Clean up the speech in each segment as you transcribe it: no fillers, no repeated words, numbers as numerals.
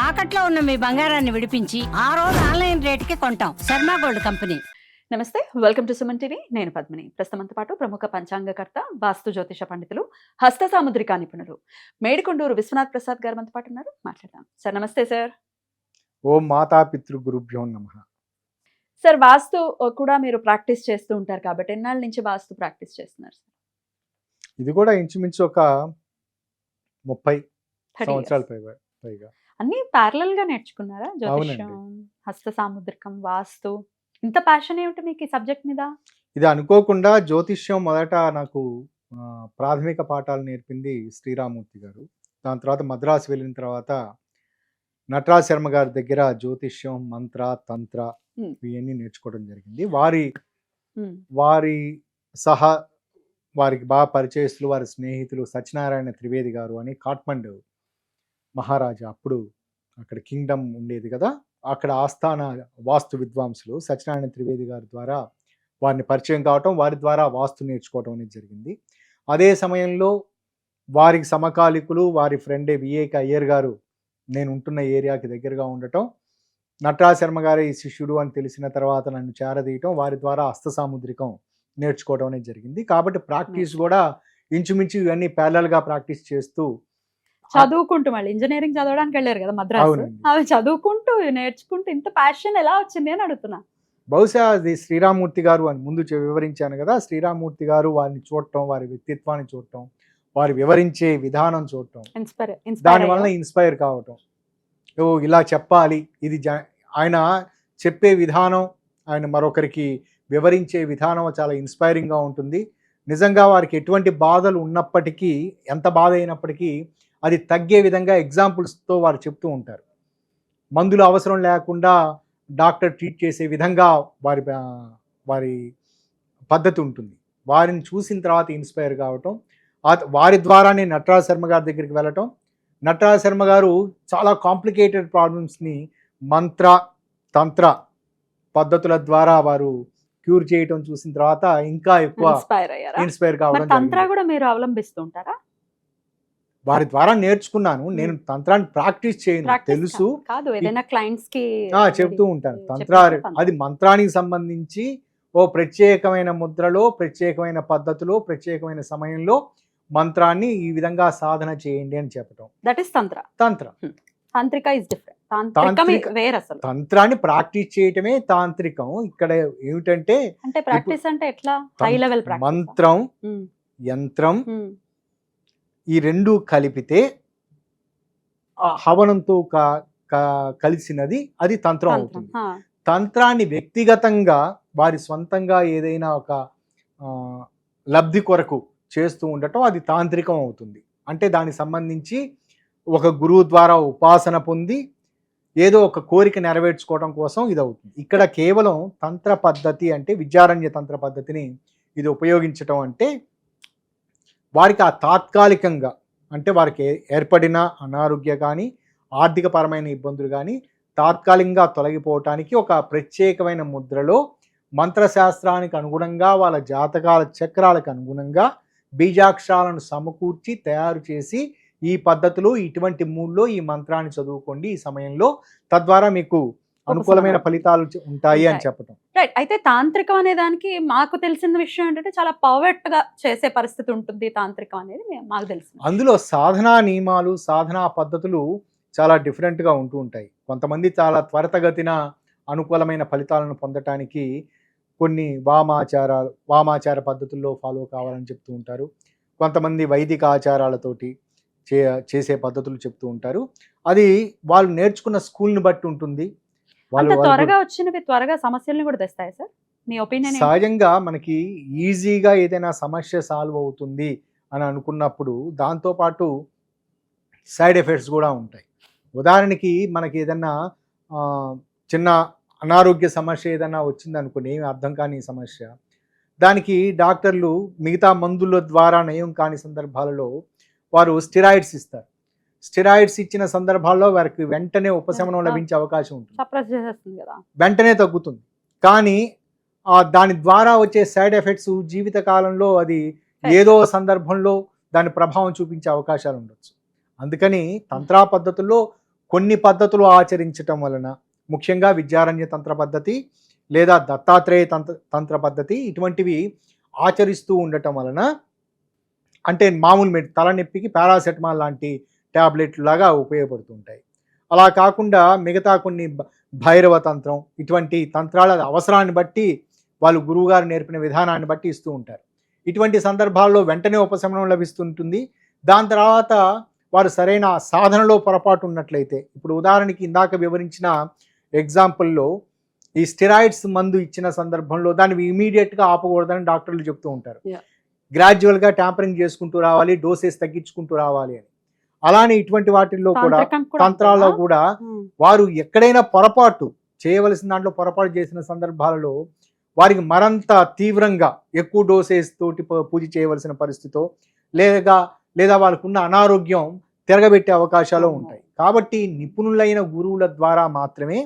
తాకట్లో ఉన్న మీ బంగారాన్ని విడిపించి ఆ రోజు ఆన్లైన్ రేటుకి కొంటాం. Sharma gold company. నమస్తే, వెల్కమ్ టు సుమన్ టీవీ. నేను పద్మిని. ప్రస్తుతంతో పాటు ప్రముఖ పంచాంగకర్త, వాస్తు జ్యోతిష పండితులు, హస్త సాముద్రిక నిపుణులు మేడికొండూరు విశ్వనాథ్ ప్రసాద్ గారు మనతో పాటు ఉన్నారు. మాట్లాడదాం. సార్ నమస్తే. సార్ ఓం మాతా పితృ గురుభ్యో నమః. సార్ వాస్తు కూడా మీరు ప్రాక్టీస్ చేస్తూ ఉంటారు కాబట్టి ఎన్నాళ్ళ నుంచి వాస్తు ప్రాక్టీస్ చేస్తున్నారు సార్? ఇది కూడా ఇంచుమించు ఒక 30 30 సంవత్సరాల years. పైగా అన్ని ప్యారలల్ గా నేర్చుకున్నారా? జ్యోతిషం, హస్త సాముద్రికం, వాస్తు. ఇంత ప్యాషన్ ఏమిటి మీకు ఈ సబ్జెక్ట్ మీద? ఇది అనుకోకుండా జ్యోతిష్యం మొదట నాకు ప్రాథమిక పాఠాలు నేర్పింది శ్రీరామూర్తి గారు. దాని తర్వాత మద్రాసు వెళ్ళిన తర్వాత నటరాజ్ శర్మ గారి దగ్గర జ్యోతిష్యం, మంత్ర, తంత్ర ఇవన్నీ నేర్చుకోవడం జరిగింది. వారి సహా వారికి బాగా పరిచయస్తులు, వారి స్నేహితులు సత్యనారాయణ త్రివేది గారు అని కాట్మండు మహారాజా, అప్పుడు అక్కడ కింగ్డమ్ ఉండేది కదా, అక్కడ ఆస్థాన వాస్తు విద్వాంసులు సత్యనారాయణ త్రివేది గారి ద్వారా వారిని పరిచయం కావటం, వారి ద్వారా వాస్తు నేర్చుకోవటం అనేది జరిగింది. అదే సమయంలో వారికి సమకాలికులు, వారి ఫ్రెండే విఏక అయ్యర్ గారు నేను ఉంటున్న ఏరియాకి దగ్గరగా ఉండటం, నటరాజ్ శర్మ గారి శిష్యుడు అని తెలిసిన తర్వాత నన్ను చేరదీయటం, వారి ద్వారా హస్త సాముద్రికం నేర్చుకోవడం అనేది జరిగింది. కాబట్టి ప్రాక్టీస్ కూడా ఇంచుమించు ఇవన్నీ ప్యారలల్గా ప్రాక్టీస్ చేస్తూ చదువుకుంటూ మళ్ళీ ఇంజనీరింగ్ చదవడానికి వెళ్ళారు కదా మద్రాసు. అవి చదువుకుంటూ నేర్చుకుంటూ ఇంత ప్యాషన్ ఎలా వచ్చింది అని అడుగుతున్నా. బహుశా అది శ్రీరామూర్తి గారు అని ముందు వివరించాను కదా, శ్రీరామూర్తి గారు వారిని చూడటం, వారి వ్యక్తిత్వాన్ని చూడటం, వారి వివరించే విధానం చూడటం, దానివల్ల ఇన్స్పైర్ కావటం, ఓ ఇలా చెప్పాలి, ఇది ఆయన చెప్పే విధానం, ఆయన మరొకరికి వివరించే విధానం చాలా ఇన్స్పైరింగ్గా ఉంటుంది. నిజంగా వారికి ఎటువంటి బాధలు ఉన్నప్పటికీ, ఎంత బాధ అయినప్పటికీ అది తగ్గే విధంగా ఎగ్జాంపుల్స్తో వారు చెప్తూ ఉంటారు. మందులు అవసరం లేకుండా డాక్టర్ ట్రీట్ చేసే విధంగా వారి పద్ధతి ఉంటుంది. వారిని చూసిన తర్వాత ఇన్స్పైర్ కావటం, వారి ద్వారానే నటరాజ్ శర్మ గారి దగ్గరికి వెళ్ళటం. నటరాజ్ శర్మ గారు చాలా కాంప్లికేటెడ్ ప్రాబ్లమ్స్ని మంత్ర, తంత్ర పద్ధతుల ద్వారా వారు క్యూర్ చేయటం చూసిన తర్వాత ఇంకా ఎక్కువ ఇన్స్పైర్ కావడం. తంత్ర కూడా మీరు అవలంబిస్తుంటారా? వారి ద్వారా నేర్చుకున్నాను. నేను తంత్రాన్ని ప్రాక్టీస్ చేయను, తెలుసు, చెప్తూ ఉంటాను. తంత్ర అది మంత్రానికి సంబంధించి ఓ ప్రత్యేకమైన ముద్రలో, ప్రత్యేకమైన పద్ధతిలో, ప్రత్యేకమైన సమయంలో మంత్రాన్ని ఈ విధంగా సాధన చేయండి అని చెప్పటం. That is Tantra. Tantrik is different. తంత్రాన్ని practice చేయటమే తాంత్రికం. ఇక్కడ ఏమిటంటే ప్రాక్టీస్ అంటే ఎట్లా? హై లెవెల్ మంత్రం, యంత్రం ఈ రెండు కలిపితే హవనంతో కలిసినది అది తంత్రం అవుతుంది. తంత్రాన్ని వ్యక్తిగతంగా వారి స్వంతంగా ఏదైనా ఒక లబ్ధి కొరకు చేస్తూ ఉండటం అది తాంత్రికం అవుతుంది. అంటే దానికి సంబంధించి ఒక గురువు ద్వారా ఉపాసన పొంది ఏదో ఒక కోరిక నెరవేర్చుకోవడం కోసం ఇది అవుతుంది. ఇక్కడ కేవలం తంత్ర పద్ధతి అంటే విద్యారణ్య తంత్ర పద్ధతిని ఇది ఉపయోగించటం అంటే వారికి ఆ తాత్కాలికంగా, అంటే వారికి ఏర్పడిన అనారోగ్య కానీ ఆర్థికపరమైన ఇబ్బందులు కానీ తాత్కాలికంగా తొలగిపోవటానికి ఒక ప్రత్యేకమైన ముద్రలో మంత్రశాస్త్రానికి అనుగుణంగా, వాళ్ళ జాతకాల చక్రాలకు అనుగుణంగా బీజాక్షరాలను సమకూర్చి తయారు చేసి ఈ పద్ధతిలో ఇటువంటి మూడ్లో ఈ మంత్రాన్ని చదువుకోండి ఈ సమయంలో, తద్వారా మీకు అనుకూలమైన ఫలితాలు ఉంటాయి అని చెప్పటం. రైట్. అయితే తాంత్రికం అనే దానికి మాకు తెలిసిన విషయం ఏంటంటే చాలా పర్ఫెక్ట్ గా చేసే పరిస్థితి ఉంటుంది తాంత్రికం అనేది మాకు తెలుసు. అందులో సాధనా నియమాలు, సాధనా పద్ధతులు చాలా డిఫరెంట్గా ఉంటూ ఉంటాయి. కొంతమంది చాలా త్వరితగతిన అనుకూలమైన ఫలితాలను పొందటానికి కొన్ని వామాచార పద్ధతుల్లో ఫాలో కావాలని చెప్తూ ఉంటారు. కొంతమంది వైదిక ఆచారాలతోటి చేసే పద్ధతులు చెప్తూ ఉంటారు. అది వాళ్ళు నేర్చుకున్న స్కూల్ని బట్టి ఉంటుంది. త్వరగా వచ్చినవి త్వరగా సమస్యలను కూడా తెస్తాయి సార్, మీ ఒపీనియన్? సహజంగా మనకి ఈజీగా ఏదైనా సమస్య సాల్వ్ అవుతుంది అని అనుకున్నప్పుడు దాంతోపాటు సైడ్ ఎఫెక్ట్స్ కూడా ఉంటాయి. ఉదాహరణకి మనకి ఏదన్నా చిన్న అనారోగ్య సమస్య ఏదన్నా వచ్చింది అనుకుని, ఏమి అర్థం కాని సమస్య, దానికి డాక్టర్లు మిగతా మందుల ద్వారా నయం కాని సందర్భాలలో వారు స్టెరాయిడ్స్ ఇస్తారు. స్టెరాయిడ్స్ ఇచ్చిన సందర్భాల్లో వారికి వెంటనే ఉపశమనం లభించే అవకాశం ఉంటుంది, వెంటనే తగ్గుతుంది. కానీ దాని ద్వారా వచ్చే సైడ్ ఎఫెక్ట్స్ జీవితకాలంలో అది ఏదో సందర్భంలో దాని ప్రభావం చూపించే అవకాశాలు ఉండొచ్చు. అందుకని తంత్రా పద్ధతుల్లో కొన్ని పద్ధతులు ఆచరించటం వలన, ముఖ్యంగా విద్యారణ్య తంత్ర పద్ధతి లేదా దత్తాత్రేయ తంత్ర పద్ధతి ఇటువంటివి ఆచరిస్తూ ఉండటం వలన, అంటే మామూలు తలనొప్పికి పారాసెటమాల్ లాంటి ట్యాబ్లెట్లు లాగా ఉపయోగపడుతుంటాయి. అలా కాకుండా మిగతా కొన్ని భైరవ తంత్రం ఇటువంటి తంత్రాల అవసరాన్ని బట్టి వాళ్ళు గురువుగారు నేర్పిన విధానాన్ని బట్టి ఇస్తూ ఉంటారు. ఇటువంటి సందర్భాల్లో వెంటనే ఉపశమనం లభిస్తుంటుంది. దాని తర్వాత వారు సరైన సాధనలో పొరపాటు ఉన్నట్లయితే, ఇప్పుడు ఉదాహరణకి ఇందాక వివరించిన ఎగ్జాంపుల్లో ఈ స్టెరాయిడ్స్ మందు ఇచ్చిన సందర్భంలో దాన్ని ఇమీడియట్గా ఆపకూడదని డాక్టర్లు చెప్తూ ఉంటారు. గ్రాడ్యువల్గా ట్యాంపరింగ్ చేసుకుంటూ రావాలి, డోసెస్ తగ్గించుకుంటూ రావాలి అని. అలానే ఇటువంటి వాటిల్లో కూడా తంత్రాల్లో కూడా వారు ఎక్కడైనా పొరపాటు చేయవలసిన దాంట్లో పొరపాటు చేసిన సందర్భాలలో వారికి మరంత తీవ్రంగా ఎక్కువ డోసెస్ తోటి పూజ చేయవలసిన పరిస్థితో లేదా వాళ్ళకు ఉన్న అనారోగ్యం తిరగబెట్టే అవకాశాలు ఉంటాయి. కాబట్టి నిపుణులైన గురువుల ద్వారా మాత్రమే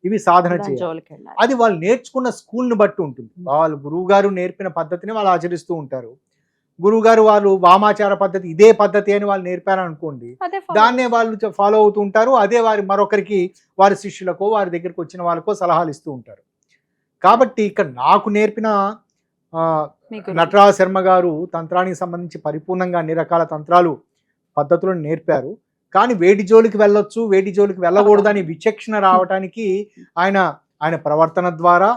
ఇవి సాధన చేయాలి. అది వాళ్ళు నేర్చుకున్న స్కూల్ని బట్టి ఉంటుంది. వాళ్ళు గురువు గారు నేర్పిన పద్ధతిని వాళ్ళు ఆచరిస్తూ ఉంటారు. గురువుగారు వాళ్ళు వామాచార పద్ధతి ఇదే పద్ధతి అని వాళ్ళు నేర్పారనుకోండి, దాన్నే వాళ్ళు ఫాలో అవుతూ ఉంటారు. అదే వారి మరొకరికి వారి శిష్యులకో వారి దగ్గరికి వచ్చిన వాళ్ళకో సలహాలు ఇస్తూ ఉంటారు. కాబట్టి ఇక్కడ నాకు నేర్పిన నటరాజ శర్మ గారు తంత్రానికి సంబంధించి పరిపూర్ణంగా అన్ని రకాల తంత్రాలు పద్ధతులను నేర్పారు. కానీ వేడి జోలికి వెళ్ళొచ్చు, వేడి జోలికి వెళ్ళకూడదని విచక్షణ రావడానికి ఆయన ప్రవర్తన ద్వారా,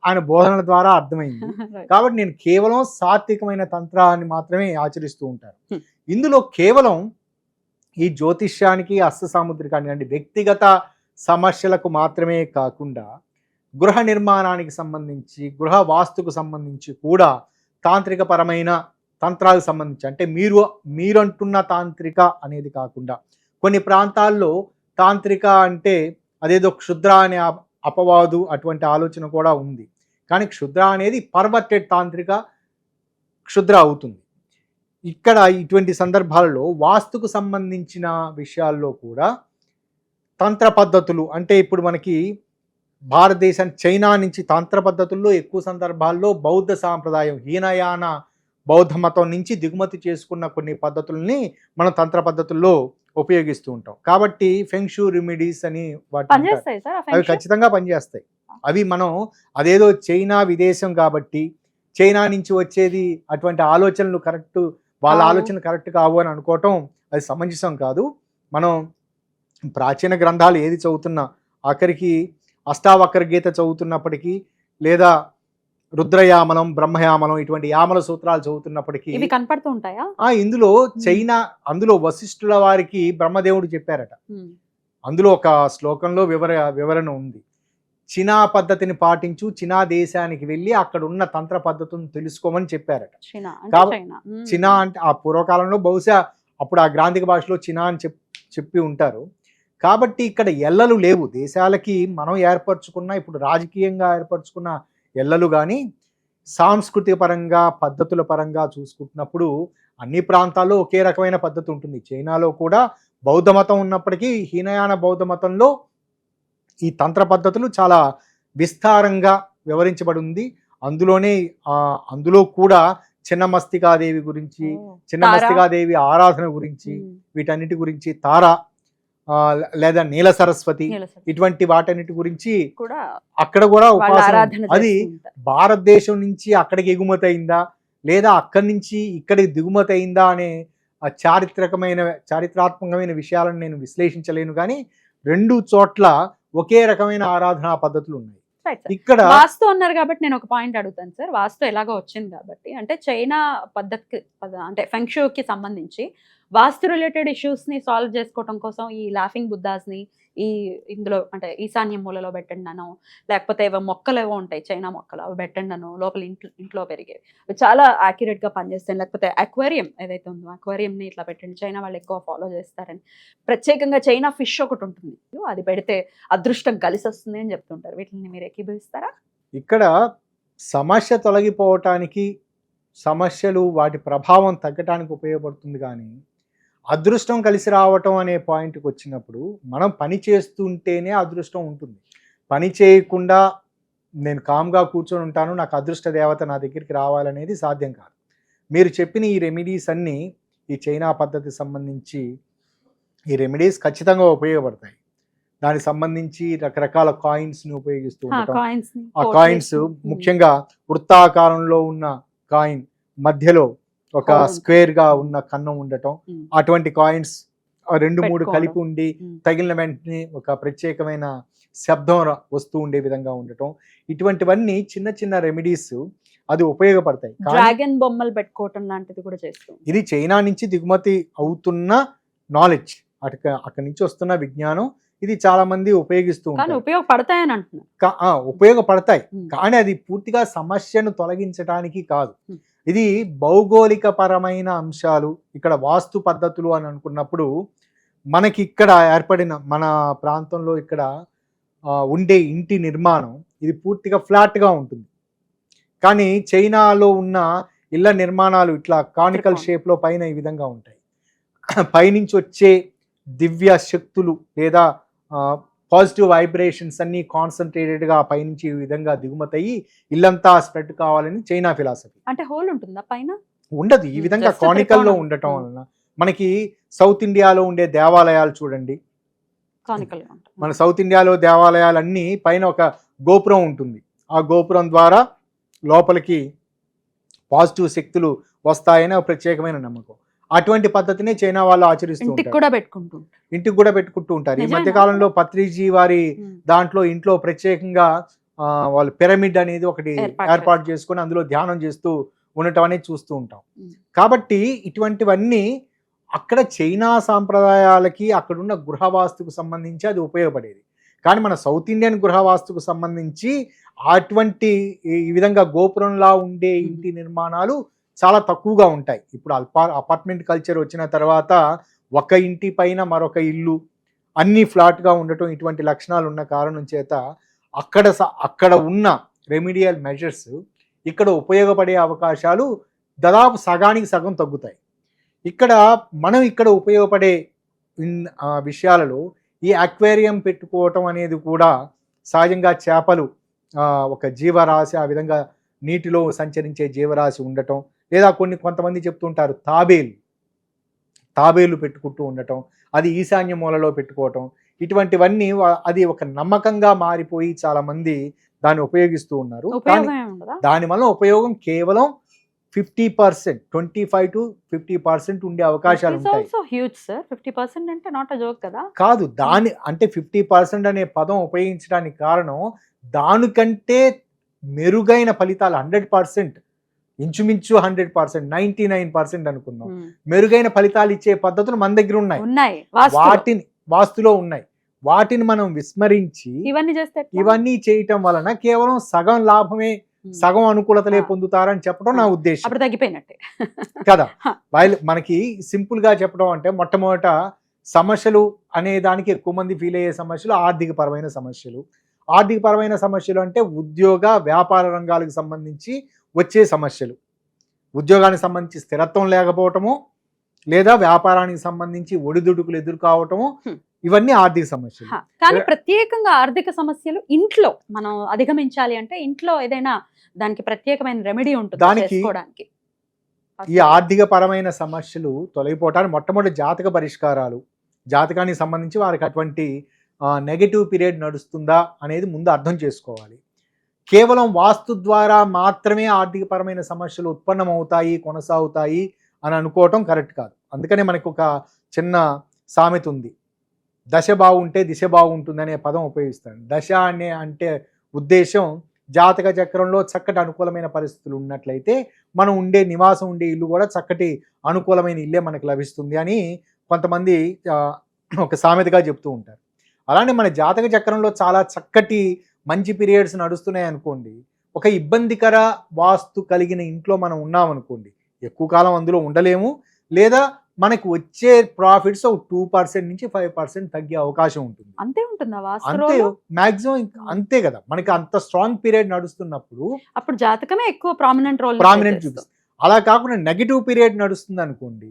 ఆయన బోధనల ద్వారా అర్థమైంది. కాబట్టి నేను కేవలం సాత్వికమైన తంత్రాన్ని మాత్రమే ఆచరిస్తూ ఉంటాను. ఇందులో కేవలం ఈ జ్యోతిష్యానికి, హస్త సాముద్రికానికి అంటే వ్యక్తిగత సమస్యలకు మాత్రమే కాకుండా గృహ నిర్మాణానికి సంబంధించి, గృహ వాస్తుకు సంబంధించి కూడా తాంత్రిక పరమైన తంత్రాలకు సంబంధించి, అంటే మీరంటున్న తాంత్రిక అనేది కాకుండా కొన్ని ప్రాంతాల్లో తాంత్రిక అంటే అదేదో క్షుద్ర అనే అపవాదు అటువంటి ఆలోచన కూడా ఉంది. కానీ క్షుద్ర అనేది పర్వర్టెడ్ తాంత్రిక క్షుద్ర అవుతుంది. ఇక్కడ ఇటువంటి సందర్భాలలో వాస్తుకు సంబంధించిన విషయాల్లో కూడా తంత్ర పద్ధతులు, అంటే ఇప్పుడు మనకి భారతదేశం చైనా నుంచి తంత్ర పద్ధతుల్లో ఎక్కువ సందర్భాల్లో బౌద్ధ సాంప్రదాయం, హీనయాన బౌద్ధ మతం నుంచి దిగుమతి చేసుకున్న కొన్ని పద్ధతుల్ని మనం తంత్ర పద్ధతుల్లో ఉపయోగిస్తూ ఉంటాం. కాబట్టి ఫెంగ్షూ రెమెడీస్ అని అవి ఖచ్చితంగా పనిచేస్తాయి. అవి మనం అదేదో చైనా విదేశం కాబట్టి చైనా నుంచి వచ్చేది అటువంటి ఆలోచనలు కరెక్ట్, వాళ్ళ ఆలోచనలు కరెక్ట్ కావు అని అనుకోవటం అది సమంజసం కాదు. మనం ప్రాచీన గ్రంథాలు ఏది చదువుతున్నా, ఆఖరికి అష్టావక్ర గీత చదువుతున్నప్పటికీ లేదా రుద్రయామనం, బ్రహ్మయామనం ఇటువంటి యామల సూత్రాలు చదువుతున్నప్పటికీ ఇవి కనపడుతూ ఉంటాయా? ఇందులో అందులో వశిష్ఠుల వారికి బ్రహ్మదేవుడు చెప్పారట. అందులో ఒక శ్లోకంలో వివరణ ఉంది. చీనా పద్ధతిని పాటించు, చీనా దేశానికి వెళ్ళి అక్కడ ఉన్న తంత్ర పద్ధతులను తెలుసుకోమని చెప్పారట. చీనా అంటే ఆ పూర్వకాలంలో బహుశా అప్పుడు ఆ గ్రాంధిక భాషలో చీనా అని చెప్పి ఉంటారు. కాబట్టి ఇక్కడ ఎల్లలు లేవు. దేశాలకి మనం ఏర్పరచుకున్న, ఇప్పుడు రాజకీయంగా ఏర్పరచుకున్న ఎల్లలు కానీ సాంస్కృతిక పరంగా పద్ధతుల పరంగా చూసుకుంటున్నప్పుడు అన్ని ప్రాంతాల్లో ఒకే రకమైన పద్ధతి ఉంటుంది. చైనాలో కూడా బౌద్ధ మతం ఉన్నప్పటికీ హీనయాన బౌద్ధ మతంలో ఈ తంత్ర పద్ధతులు చాలా విస్తారంగా వివరించబడి ఉంది. అందులో కూడా చిన్నమస్తికాదేవి గురించి, చిన్నమస్తికాదేవి ఆరాధన గురించి, వీటన్నిటి గురించి, తార లేదా నీల సరస్వతి ఇటువంటి వాటన్నిటి గురించి అక్కడ కూడా ఉపాసన. అది భారతదేశం నుంచి అక్కడికి ఎగుమతి అయిందా లేదా అక్కడి నుంచి ఇక్కడికి దిగుమతి అయిందా అనే చారిత్రాత్మకమైన విషయాలను నేను విశ్లేషించలేను. కానీ రెండు చోట్ల ఒకే రకమైన ఆరాధనా పద్ధతులు ఉన్నాయి. ఇక్కడ వాస్తు అన్నారు కాబట్టి నేను ఒక పాయింట్ అడుగుతాను సార్. వాస్తు ఎలాగో వచ్చింది కాబట్టి, అంటే చైనా పద్ధతికి అంటే ఫెంగ్షూకి సంబంధించి వాస్తు రిలేటెడ్ ఇష్యూస్ ని సాల్వ్ చేసుకోవడం కోసం ఈ లాఫింగ్ బుద్ధాస్ ని ఇందులో అంటే ఈశాన్య మూలలో పెట్టండి అను, లేకపోతే ఏవో మొక్కలు ఏవో ఉంటాయి చైనా మొక్కలు, అవి పెట్టండి అను, లోపల ఇంట్లో పెరిగేవి చాలా యాక్యురేట్ గా పనిచేస్తాయి. లేకపోతే అక్వేరియం ఏదైతే ఉందో అక్వేరియం ని ఇట్లా పెట్టండి, చైనా వాళ్ళు ఎక్కువ ఫాలో చేస్తారని. ప్రత్యేకంగా చైనా ఫిష్ ఒకటి ఉంటుంది, అది పెడితే అదృష్టం కలిసి వస్తుంది అని చెప్తుంటారు. వీటిని మీరు ఏకీభవిస్తారా? ఇక్కడ సమస్య తొలగిపోవటానికి, సమస్యలు వాటి ప్రభావం తగ్గటానికి ఉపయోగపడుతుంది. కానీ అదృష్టం కలిసి రావటం అనే పాయింట్కి వచ్చినప్పుడు మనం పని చేస్తుంటేనే అదృష్టం ఉంటుంది. పని చేయకుండా నేను కామ్గా కూర్చొని ఉంటాను, నాకు అదృష్ట దేవత నా దగ్గరికి రావాలనేది సాధ్యం కాదు. మీరు చెప్పిన ఈ రెమెడీస్ అన్నీ ఈ చైనా పద్ధతికి సంబంధించి ఈ రెమెడీస్ ఖచ్చితంగా ఉపయోగపడతాయి. దానికి సంబంధించి రకరకాల కాయిన్స్ని ఉపయోగిస్తూ ఉండటం. ఆ కాయిన్స్ ముఖ్యంగా వృత్తాకారంలో ఉన్న కాయిన్ మధ్యలో ఒక స్క్వేర్గా ఉన్న కన్నం ఉండటం, అటువంటి కాయిన్స్ 2-3 కలిపి ఉండి తగిలిన వెంటనే ఒక ప్రత్యేకమైన శబ్దం వస్తూ ఉండే విధంగా ఉండటం, ఇటువంటివన్నీ చిన్న చిన్న రెమెడీస్ అది ఉపయోగపడతాయి. డ్రాగన్ బొమ్మలు పెట్టుకోవటం లాంటిది కూడా చేస్తాం. ఇది చైనా నుంచి దిగుమతి అవుతున్న నాలెడ్జ్, అక్కడి నుంచి వస్తున్న విజ్ఞానం. ఇది చాలా మంది ఉపయోగిస్తూ ఉంటారు. ఉపయోగపడతాయని అంటున్నారు. ఉపయోగపడతాయి, కానీ అది పూర్తిగా సమస్యను తొలగించడానికి కాదు. ఇది భౌగోళిక పరమైన అంశాలు. ఇక్కడ వాస్తు పద్ధతులు అని అనుకున్నప్పుడు మనకి ఇక్కడ ఏర్పడిన మన ప్రాంతంలో ఇక్కడ ఉండే ఇంటి నిర్మాణం ఇది పూర్తిగా ఫ్లాట్గా ఉంటుంది. కానీ చైనాలో ఉన్న ఇళ్ల నిర్మాణాలు ఇట్లా కానికల్ షేప్లో పైన ఈ విధంగా ఉంటాయి. పైనుంచి వచ్చే దివ్య శక్తులు లేదా పాజిటివ్ వైబ్రేషన్స్ అన్నీ కాన్సన్ట్రేటెడ్గా పైనుంచి ఈ విధంగా దిగుమతయ్యి ఇల్లంతా స్ప్రెడ్ కావాలని చైనా ఫిలాసఫీ. అంటే హోల్ ఉంటుందా పైన? ఉండదు. ఈ విధంగా కానికల్లో ఉండటం వలన మనకి సౌత్ ఇండియాలో ఉండే దేవాలయాలు చూడండి, మన సౌత్ ఇండియాలో దేవాలయాలన్నీ పైన ఒక గోపురం ఉంటుంది. ఆ గోపురం ద్వారా లోపలికి పాజిటివ్ శక్తులు వస్తాయని ఒక ప్రత్యేకమైన నమ్మకం. అటువంటి పద్ధతిని చైనా వాళ్ళు ఆచరిస్తూ ఉంటారు. ఇంటికి కూడా పెట్టుకుంటూ ఉంటారు. ఈ మధ్య కాలంలో పత్రిజీ వారి దాంట్లో ఇంట్లో ప్రత్యేకంగా వాళ్ళు పిరమిడ్ అనేది ఒకటి ఏర్పాటు చేసుకుని అందులో ధ్యానం చేస్తూ ఉండటం అనేది చూస్తూ ఉంటాం. కాబట్టి ఇటువంటివన్నీ అక్కడ చైనా సాంప్రదాయాలకి అక్కడున్న గృహవాస్తుకు సంబంధించి అది ఉపయోగపడేది. కానీ మన సౌత్ ఇండియన్ గృహవాస్తుకు సంబంధించి అటువంటి ఈ విధంగా గోపురంలా ఉండే ఇంటి నిర్మాణాలు చాలా తక్కువగా ఉంటాయి. ఇప్పుడు అపార్ట్మెంట్ కల్చర్ వచ్చిన తర్వాత ఒక ఇంటి పైన మరొక ఇల్లు అన్ని ఫ్లాట్గా ఉండటం, ఇటువంటి లక్షణాలు ఉన్న కారణం చేత అక్కడ ఉన్న రెమిడియల్ మెజర్స్ ఇక్కడ ఉపయోగపడే అవకాశాలు దాదాపు సగానికి సగం తగ్గుతాయి. ఇక్కడ ఉపయోగపడే విషయాలలో ఈ అక్వేరియం పెట్టుకోవటం అనేది కూడా సహజంగా చేపలు ఒక జీవరాశి, ఆ విధంగా నీటిలో సంచరించే జీవరాశి ఉండటం, లేదా కొంతమంది చెప్తుంటారు తాబేలు పెట్టుకుంటూ ఉండటం, అది ఈశాన్య మూలలో పెట్టుకోవటం, ఇటువంటివన్నీ అది ఒక నమ్మకంగా మారిపోయి చాలా మంది దాన్ని ఉపయోగిస్తూ ఉన్నారు. దాని వల్ల ఉపయోగం కేవలం 50%, 25 to 50% ఉండే అవకాశాలు ఉంటాయి. కాదు, అంటే 50% అనే పదం ఉపయోగించడానికి కారణం దానికంటే మెరుగైన ఫలితాలు 100%, ఇంచుమించు 100%, 99% అనుకుందాం. మెరుగైన ఫలితాలు ఇచ్చే పద్ధతులు మన దగ్గర ఉన్నాయి, వాస్తులో ఉన్నాయి. వాటిని మనం విస్మరించి ఇవన్నీ చేయటం వలన కేవలం సగం లాభమే, సగం అనుకూలతలే పొందుతారని చెప్పడం నా ఉద్దేశం. అప్పుడు తగ్గిపోయినట్టే కదా. మనకి సింపుల్ గా చెప్పడం అంటే మొట్టమొదట సమస్యలు అనే దానికి ఎక్కువ మంది ఫీల్ అయ్యే సమస్యలు ఆర్థికపరమైన సమస్యలు. ఆర్థికపరమైన సమస్యలు అంటే ఉద్యోగ వ్యాపార రంగాలకు సంబంధించి వచ్చే సమస్యలు. ఉద్యోగానికి సంబంధించి స్థిరత్వం లేకపోవటము, లేదా వ్యాపారానికి సంబంధించి ఒడిదుడుకులు ఎదుర్కోవటము, ఇవన్నీ ఆర్థిక సమస్యలు. కానీ ప్రత్యేకంగా ఆర్థిక సమస్యలు ఇంట్లో మనం అధిగమించాలి అంటే ఇంట్లో ఏదైనా దానికి ప్రత్యేకమైన రెమెడీ ఉంటుంది దానికి. ఈ ఆర్థిక పరమైన సమస్యలు తొలగిపోవటానికి మొట్టమొదటి జాతక పరిష్కారాలు, జాతకానికి సంబంధించి వారికి అటువంటి నెగటివ్ పీరియడ్ నడుస్తుందా అనేది ముందు అర్థం చేసుకోవాలి. కేవలం వాస్తు ద్వారా మాత్రమే ఆర్థిక పరమైన సమస్యలు ఉత్పన్నమవుతాయి, కొనసాగుతాయి అని అనుకోవటం కరెక్ట్ కాదు. అందుకనే మనకు ఒక చిన్న సామెత ఉంది, దశ బాగుంటే దిశ బాగుంటుంది అనే పదం ఉపయోగిస్తాను. దశ అంటే ఉద్దేశం జాతక చక్రంలో చక్కటి అనుకూలమైన పరిస్థితులు ఉన్నట్లయితే మనం నివాసం ఉండే ఇల్లు కూడా చక్కటి అనుకూలమైన ఇల్లే మనకు లభిస్తుంది అని కొంతమంది ఒక సామెతగా చెప్తూ ఉంటారు. అలానే మన జాతక చక్రంలో చాలా చక్కటి మంచి పీరియడ్స్ నడుస్తున్నాయి అనుకోండి, ఒక ఇబ్బందికర వాస్తు కలిగిన ఇంట్లో మనం ఉన్నామనుకోండి, ఎక్కువ కాలం అందులో ఉండలేము, లేదా మనకు వచ్చే ప్రాఫిట్స్ 2% నుంచి 5% తగ్గే అవకాశం ఉంటుంది. అంతే ఉంటుందా? అంతే, మాక్సిమం అంతే కదా. మనకి అంత స్ట్రాంగ్ పీరియడ్ నడుస్తున్నప్పుడు అప్పుడు జాతకమే ఎక్కువ ప్రామినెంట్ చూపిస్తుంది. అలా కాకుండా నెగిటివ్ పీరియడ్ నడుస్తుంది అనుకోండి,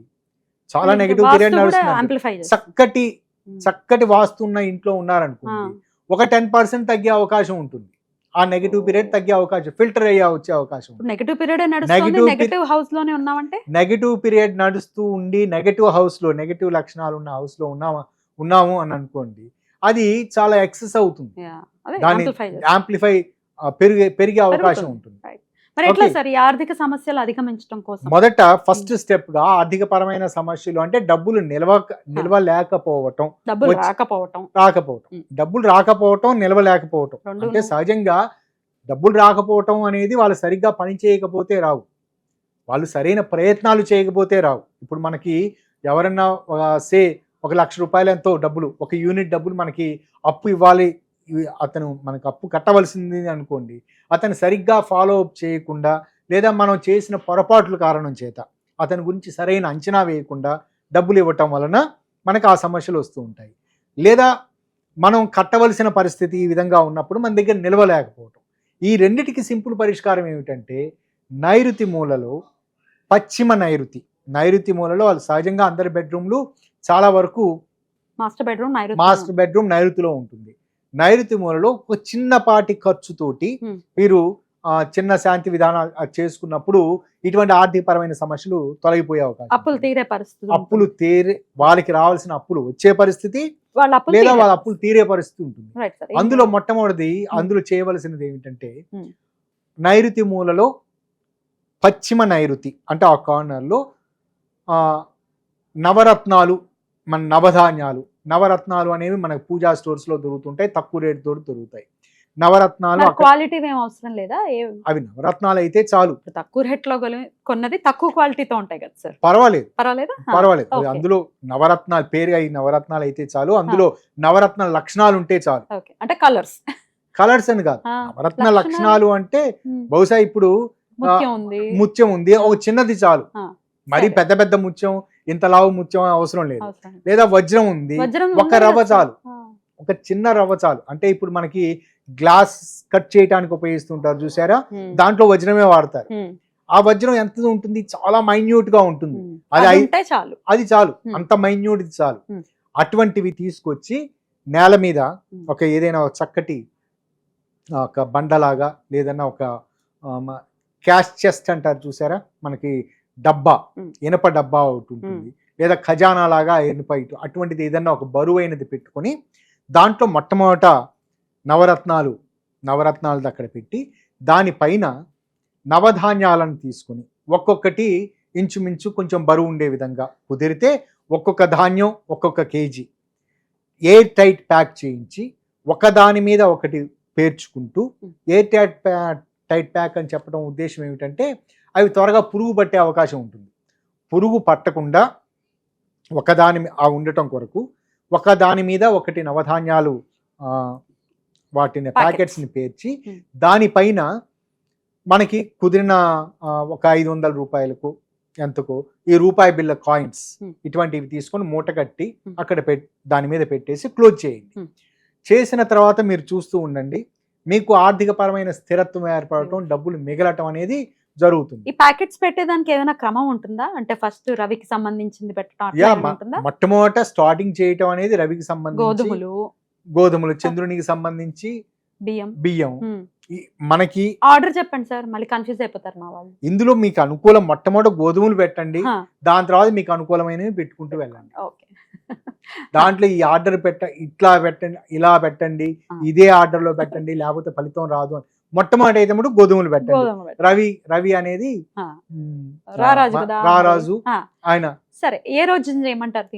చాలా నెగిటివ్ పీరియడ్ నడుస్తుంది, చక్కటి వాస్తు ఉన్న ఇంట్లో ఉన్నారనుకోండి, ఒక 10% తగ్గే అవకాశం ఉంటుంది. ఆ నెగిటివ్ పీరియడ్ తగ్గే అవకాశం, ఫిల్టర్ అయ్యే వచ్చే అవకాశం. నెగటివ్ పీరియడ్ నడుస్తుంది, Negative నెగటివ్ హౌస్ లోనే ఉన్నామంటే నెగిటివ్ పీరియడ్ నడుస్తూ ఉండి నెగిటివ్ హౌస్ లో, నెగిటివ్ లక్షణాలు ఉన్న హౌస్ లో ఉన్నాము అని అనుకోండి, అది చాలా ఎక్సెస్ అవుతుంది, అదే దాని amplify చేస్తుంది. యాంప్లిఫై పెరిగే అవకాశం ఉంటుంది. మరి ఎట్లా Okay. సార్ ఈ ఆర్థిక సమస్యలు అధిగమించడం కోసం? మొదట ఫస్ట్ స్టెప్ గా ఆర్థిక పరమైన సమస్యలు అంటే డబ్బులు నిల్వలేకపోవటం, డబ్బులు వచ్చి- రాకపోవటం. డబ్బులు రాకపోవటం, నిల్వలేకపోవటం. రెండు అంటే సహజంగా డబ్బులు రాకపోవటం అనేది వాళ్ళు సరిగ్గా పని చేయకపోతే రావు, వాళ్ళు సరైన ప్రయత్నాలు చేయకపోతే రావు. ఇప్పుడు మనకి ఎవరన్నా సే 1,00,000 రూపాయలు ఎంతో డబ్బులు, ఒక యూనిట్ డబ్బులు మనకి అప్పు ఇవ్వాలి, అతను మనకు అప్పు కట్టవలసింది అనుకోండి, అతను సరిగ్గా ఫాలో అప్ చేయకుండా, లేదా మనం చేసిన పొరపాట్ల కారణం చేత అతని గురించి సరైన అంచనా వేయకుండా డబ్బులు ఇవ్వటం వలన మనకు ఆ సమస్యలు వస్తూ ఉంటాయి. లేదా మనం కట్టవలసిన పరిస్థితి ఈ విధంగా ఉన్నప్పుడు మన దగ్గర నిలవలేకపోవటం. ఈ రెండిటికి సింపుల్ పరిష్కారం ఏమిటంటే నైరుతి మూలలో, పశ్చిమ నైరుతి మూలలో వాళ్ళు సహజంగా అందరి బెడ్రూమ్లు చాలా వరకు మాస్టర్ బెడ్రూమ్ నైరుతిలో ఉంటుంది. నైరుతి మూలలో ఒక చిన్నపాటి ఖర్చుతోటి మీరు చిన్న శాంతి విధానాలు చేసుకున్నప్పుడు ఇటువంటి ఆర్థికపరమైన సమస్యలు తొలగిపోయే అవకాశం, అప్పులు తీరే వాళ్ళకి రావాల్సిన అప్పులు వచ్చే పరిస్థితి, లేదా వాళ్ళ అప్పులు తీరే పరిస్థితి ఉంటుంది. అందులో మొట్టమొదటిది అందులో చేయవలసినది ఏమిటంటే నైరుతి మూలలో పశ్చిమ నైరుతి అంటే ఆ కార్నర్లో నవరత్నాలు, మన నవరత్నాలు అనేవి మనకు పూజా స్టోర్స్ లో దొరుకుతుంటాయి, తక్కువ రేటు తోటి దొరుకుతాయి. నవరత్నాలు క్వాలిటీ ఏం అవసరం లేదా? అవి నవరత్నాలు అయితే చాలు, తక్కువ రేట్ లో కొన్నది తక్కువ క్వాలిటీతో ఉంటాయి కదా సార్. పర్వాలేదు. అందులో నవరత్నాలు పేరుగా ఈ నవరత్నాలు అయితే చాలు, అందులో నవరత్న లక్షణాలు ఉంటే చాలు. అంటే కలర్స్ అని కాదు, నవరత్న లక్షణాలు అంటే బహుశా ఇప్పుడు ముత్యం ఉంది, ఒక చిన్నది చాలు, మరి పెద్ద పెద్ద ముత్యం, ఇంత లావు ముత్యం అవసరం లేదు. లేదా వజ్రం ఉంది, ఒక రవ్వ చాలు, ఒక చిన్న రవ్వ చాలు. అంటే ఇప్పుడు మనకి గ్లాస్ కట్ చేయడానికి ఉపయోగిస్తుంటారు చూసారా, దాంట్లో వజ్రమే వాడతారు. ఆ వజ్రం ఎంత ఉంటుంది, చాలా మైన్యూట్ గా ఉంటుంది, అది చాలు, అంత మైన్యూట్ చాలు. అటువంటివి తీసుకొచ్చి నేల మీద ఒక ఏదైనా చక్కటి ఒక బండలాగా, లేదన్నా ఒక క్యాష్ చెస్ట్ అంటారు చూసారా, మనకి డబ్బా, ఇనప డబ్బా ఒకటి ఉంటుంది, లేదా ఖజానా లాగా ఇనుప, అటువంటిది ఏదన్నా ఒక బరువైనది పెట్టుకొని దాంట్లో మొట్టమొదట నవరత్నాలు అక్కడ పెట్టి దానిపైన నవధాన్యాలను తీసుకొని ఒక్కొక్కటి ఇంచుమించు కొంచెం బరువు ఉండే విధంగా, కుదిరితే ఒక్కొక్క ధాన్యం ఒక్కొక్క కేజీ ఎయిర్ టైట్ ప్యాక్ చేయించి ఒకదాని మీద ఒకటి పేర్చుకుంటూ, ఎయిర్ టైట్ ప్యాక్ అని చెప్పడం ఉద్దేశం ఏమిటంటే అవి త్వరగా పురుగు పట్టే అవకాశం ఉంటుంది. పురుగు పట్టకుండా ఒకదాని ఉండటం కొరకు ఒకదాని మీద ఒకటి నవధాన్యాలు వాటిని ప్యాకెట్స్ని పేర్చి దానిపైన మనకి కుదిరిన ఒక 500 రూపాయలకు ఎంతకో ఈ రూపాయి బిళ్ళ కాయిన్స్ ఇటువంటివి తీసుకొని మూట కట్టి అక్కడ దాని మీద పెట్టేసి క్లోజ్ చేయండి. చేసిన తర్వాత మీరు చూస్తూ ఉండండి, మీకు ఆర్థిక పరమైన స్థిరత్వం ఏర్పడటం, డబ్బులు మిగలటం అనేది జరుగుతుంది. ఈ ప్యాకెట్స్ పెట్టేదానికి ఏదైనా క్రమం ఉంటుందా? అంటే ఫస్ట్ రవికి సంబంధించింది పెట్టడం, మొట్టమొదట స్టార్టింగ్ చేయటం అనేది రవికి సంబంధించి గోధుమలు, చంద్రునికి సంబంధించి బియ్యం. మనకి ఆర్డర్ చెప్పండి సార్, మళ్ళీ కన్ఫ్యూజ్ అయిపోతారు మా వాళ్ళు. ఇందులో మీకు అనుకూలం మొట్టమొదటి గోధుమలు పెట్టండి, దాని తర్వాత మీకు అనుకూలమైనవి పెట్టుకుంటూ వెళ్ళండి. దాంట్లో ఈ ఆర్డర్ ఇట్లా పెట్టండి, ఇలా పెట్టండి, ఇదే ఆర్డర్ లో పెట్టండి, లేకపోతే ఫలితం రాదు అని మొట్టమొదటి అయితే గోధుమలు పెట్టండి. రవి అనేది రారాజు ఆయన. సరే, ఏ రోజు ఏమంటారు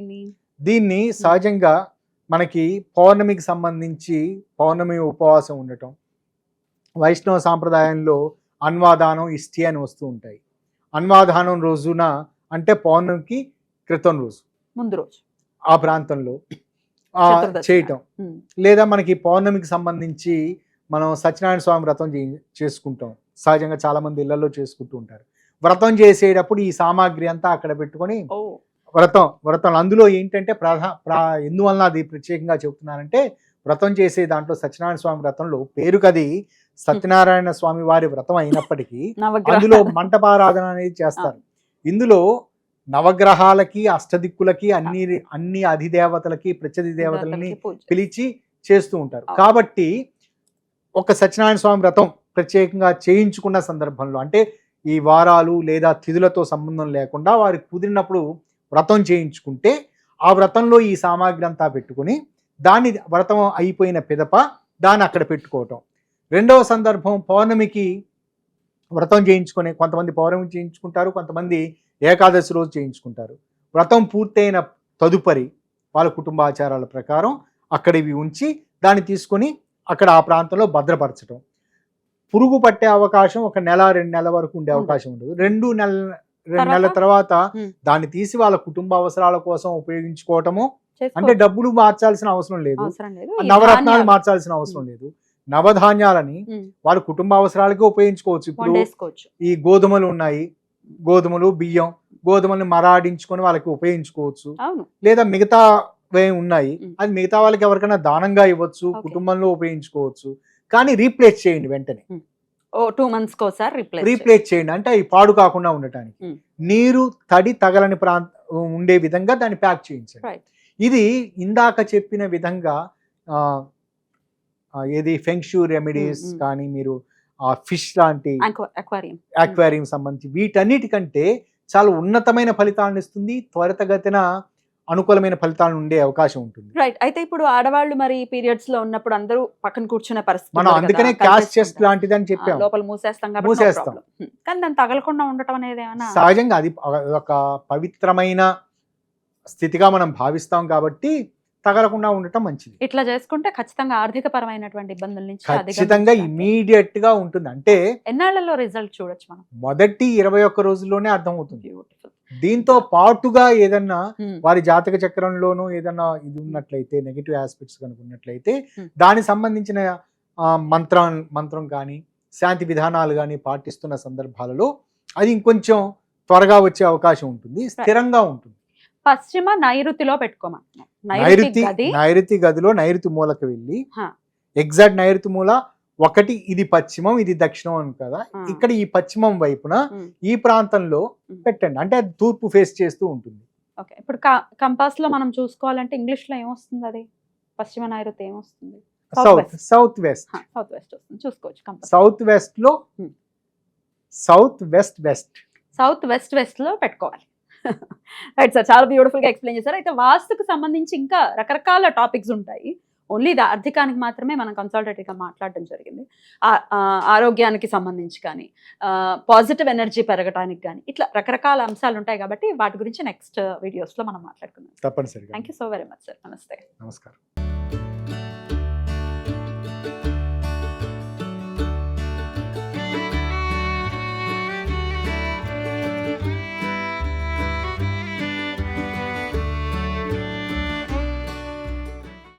దీన్ని? సహజంగా మనకి పౌర్ణమికి సంబంధించి పౌర్ణమి ఉపవాసం ఉండటం, వైష్ణవ సాంప్రదాయంలో అన్వాదానం, ఇష్టి అని వస్తూ ఉంటాయి. అన్వాదానం రోజున అంటే పౌర్ణమికి క్రితం రోజు, ముందు రోజు ఆ ప్రాంతంలో చేయటం. లేదా మనకి పౌర్ణమికి సంబంధించి మనం సత్యనారాయణ స్వామి వ్రతం చేసుకుంటాం, సహజంగా చాలా మంది ఇళ్లలో చేసుకుంటూ ఉంటారు. వ్రతం చేసేటప్పుడు ఈ సామాగ్రి అంతా అక్కడ పెట్టుకొని వ్రతం అందులో ఏంటంటే ఎందువలన అది ప్రత్యేకంగా చెబుతున్నానంటే, వ్రతం చేసే దాంట్లో సత్యనారాయణ స్వామి వ్రతంలో పేరుకది సత్యనారాయణ స్వామి వారి వ్రతం అయినప్పటికీ అందులో మంటపారాధన అనేది చేస్తారు. ఇందులో నవగ్రహాలకి, అష్టదిక్కులకి, అన్ని అధిదేవతలకి, ప్రత్యధి దేవతలని పిలిచి చేస్తూ ఉంటారు. కాబట్టి ఒక సత్యనారాయణ స్వామి వ్రతం ప్రత్యేకంగా చేయించుకున్న సందర్భంలో, అంటే ఈ వారాలు లేదా తిథులతో సంబంధం లేకుండా వారికి కుదిరినప్పుడు వ్రతం చేయించుకుంటే ఆ వ్రతంలో ఈ సామాగ్రి అంతా పెట్టుకుని దాన్ని వ్రతం అయిపోయిన పిదప దాన్ని అక్కడ పెట్టుకోవటం. రెండవ సందర్భం పౌర్ణమికి వ్రతం చేయించుకొని, కొంతమంది పౌర్ణమికి చేయించుకుంటారు, కొంతమంది ఏకాదశి రోజు చేయించుకుంటారు. వ్రతం పూర్తయిన తదుపరి వాళ్ళ కుటుంబ ఆచారాల ప్రకారం అక్కడ ఇవి ఉంచి దాన్ని తీసుకొని అక్కడ ఆ ప్రాంతంలో భద్రపరచడం. పురుగు పట్టే అవకాశం 1 నెల 2 నెలల వరకు ఉండే అవకాశం ఉండదు. 2 నెలల తర్వాత దాన్ని తీసి వాళ్ళ కుటుంబ అవసరాల కోసం ఉపయోగించుకోవటము. అంటే డబ్బులు మార్చాల్సిన అవసరం లేదు, నవరత్నాలు మార్చాల్సిన అవసరం లేదు. నవధాన్యాలని వాళ్ళ కుటుంబ అవసరాలకే ఉపయోగించుకోవచ్చు. ఇప్పుడు ఈ గోధుమలు ఉన్నాయి, గోధుమలు బియ్యం, గోధుమలను మరాడించుకొని వాళ్ళకి ఉపయోగించుకోవచ్చు. లేదా మిగతా ఉన్నాయి, అది మిగతా వాళ్ళకి ఎవరికైనా దానంగా ఇవ్వచ్చు, కుటుంబంలో ఉపయోగించుకోవచ్చు. కానీ రీప్లేస్ చేయండి వెంటనే, 2 months రీప్లేస్ చేయండి. అంటే అవి పాడు కాకుండా ఉండటానికి నీరు తడి తగలని ఉండే విధంగా దాన్ని ప్యాక్ చేయించండి. ఇది ఇందాక చెప్పిన విధంగా ఏది ఫెంక్షూ రెమెడీస్ కానీ మీరు ఫిష్ లాంటి అక్వేరియం సంబంధించి వీటన్నిటికంటే చాలా ఉన్నతమైన ఫలితాలను ఇస్తుంది, త్వరితగతిన అనుకూలమైన ఫలితాలు ఉండే అవకాశం ఉంటుంది. రైట్. అయితే ఇప్పుడు ఆడవాళ్ళు మరి పీరియడ్స్ లో ఉన్నప్పుడు అందరూ పక్కన కూర్చునే పరిస్థితి, మనం అందుకనే క్యాస్ట్ చెస్ట్ లాంటిది అని చెప్పాం, లోపల మూసేస్తాం. కానీ దాన్ని తగలకుండా ఉండటం అనేది సహజంగా అది ఒక పవిత్రమైన స్థితిగా మనం భావిస్తాం కాబట్టి తగలకుండా ఉండటం మంచిది. ఇట్లా చేసుకుంటే ఖచ్చితంగా ఆర్థిక పరమైనటువంటి ఇబ్బందుల నుంచి ఖచ్చితంగా ఇమీడియట్ గా ఉంటుంది. అంటే ఎన్నాళ్లలో రిజల్ట్ చూడొచ్చు మనం? మొదటి 21 రోజుల్లోనే అర్థమవుతుంది. దీంతో పాటుగా ఏదన్నా వారి జాతక చక్రంలోనూ ఏదన్నా ఇది ఉన్నట్లయితే, నెగిటివ్ ఆస్పెక్ట్స్ కనుక ఉన్నట్లయితే దానికి సంబంధించిన మంత్రం కానీ శాంతి విధానాలు కానీ పాటిస్తున్న సందర్భాలలో అది ఇంకొంచెం త్వరగా వచ్చే అవకాశం ఉంటుంది, స్థిరంగా ఉంటుంది. పశ్చిమ నైరుతిలో పెట్టుకోమంటున్నాం. నైరుతి గదిలో నైరుతి మూలకు వెళ్ళి, ఎగ్జాక్ట్ నైరుతి మూల ఒకటి, ఇది పశ్చిమం ఇది దక్షిణం అని కదా, ఇక్కడ ఈ పశ్చిమం వైపున ఈ ప్రాంతంలో పెట్టండి. అంటే అది తూర్పు ఫేస్ చేస్తూ ఉంటుంది. ఓకే. ఇప్పుడు కంపాస్ లో మనం చూసుకోవాలంటే ఇంగ్లీష్ లో ఏమొస్తుంది? అది పశ్చిమ నైరుతి ఏమొస్తుంది? సౌత్ వెస్ట్ వస్తుంది, చూసుకోవచ్చు. సౌత్ వెస్ట్ లో సౌత్ వెస్ట్ లో పెట్టుకోవాలి. రైట్ సార్, చాలా బ్యూటిఫుల్ గా ఎక్స్ప్లెయిన్ చేశారు. అయితే వాస్తుకు సంబంధించి ఇంకా రకరకాల టాపిక్స్ ఉంటాయి. ఓన్లీ ఇది ఆర్థికానికి మాత్రమే మనం కన్సల్టేటివ్గా మాట్లాడడం జరిగింది. ఆరోగ్యానికి సంబంధించి కానీ, పాజిటివ్ ఎనర్జీ పెరగడానికి కానీ, ఇట్లా రకరకాల అంశాలు ఉంటాయి కాబట్టి వాటి గురించి నెక్స్ట్ వీడియోస్లో మనం మాట్లాడుకుందాం. తప్పనిసరిగా. Thank you so very much sir. నమస్తే. నమస్కారం.